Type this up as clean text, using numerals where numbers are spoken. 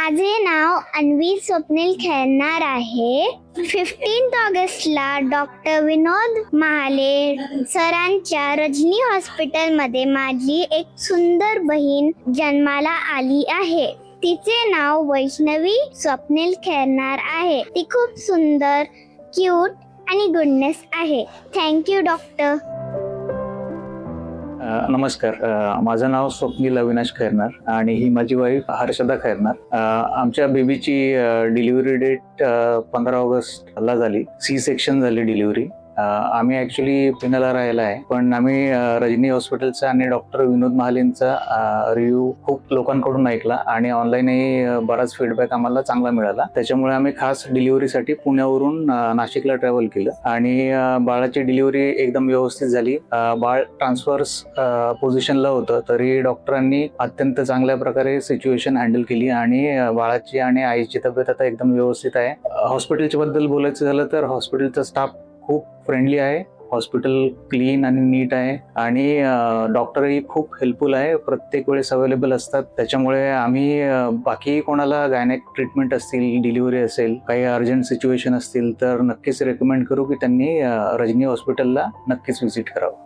माझे नाव अन्वी स्वप्नील खेळणार आहे. 15 ऑगस्टला डॉक्टर विनोद महाले सरांच्या रजनी हॉस्पिटलमध्ये माझी एक सुंदर बहीण जन्माला आली आहे. तिचे नाव वैष्णवी स्वप्नील खेळणार आहे. ती खूप सुंदर, क्यूट आणि गुडनेस आहे. Thank you doctor. नमस्कार, माझं नाव स्वप्नील अविनाश खैरनार आणि ही माझी वाईफ हर्षदा खैरनार. आमच्या बेबीची डिलिव्हरी डेट 15 ऑगस्टला झाली. सी सेक्शन झाली डिलिव्हरी. आम्ही ॲक्च्युली पुण्याला राहायला आहे, पण आम्ही रजनी हॉस्पिटलचा आणि डॉक्टर विनोद महालेंचा रिव्ह्यू खूप लोकांकडून ऐकला आणि ऑनलाईनही बराच फीडबॅक आम्हाला चांगला मिळाला. त्याच्यामुळे आम्ही खास डिलिव्हरीसाठी पुण्यावरून नाशिकला ट्रॅव्हल केलं आणि बाळाची डिलिव्हरी एकदम व्यवस्थित झाली. बाळ ट्रान्सफर्स पोझिशनला होतं, तरी डॉक्टरांनी अत्यंत चांगल्या प्रकारे सिच्युएशन हँडल केली आणि बाळाची आणि आईची तब्येत आता एकदम व्यवस्थित आहे. हॉस्पिटलच्या बद्दल बोलायचं झालं तर हॉस्पिटलचा स्टाफ खूप फ्रेंडली आहे. हॉस्पिटल क्लीन आणि नीट आहे आणि डॉक्टरही खूप हेल्पफुल आहे. प्रत्येक वेळेस अवेलेबल असतात. त्याच्यामुळे आम्ही बाकी कोणाला गायनेक ट्रीटमेंट असतील, डिलिव्हरी असेल, काही अर्जंट सिच्युएशन असतील तर नक्कीच रेकमेंड करू की त्यांनी रजनी हॉस्पिटलला नक्कीच व्हिजिट करावं.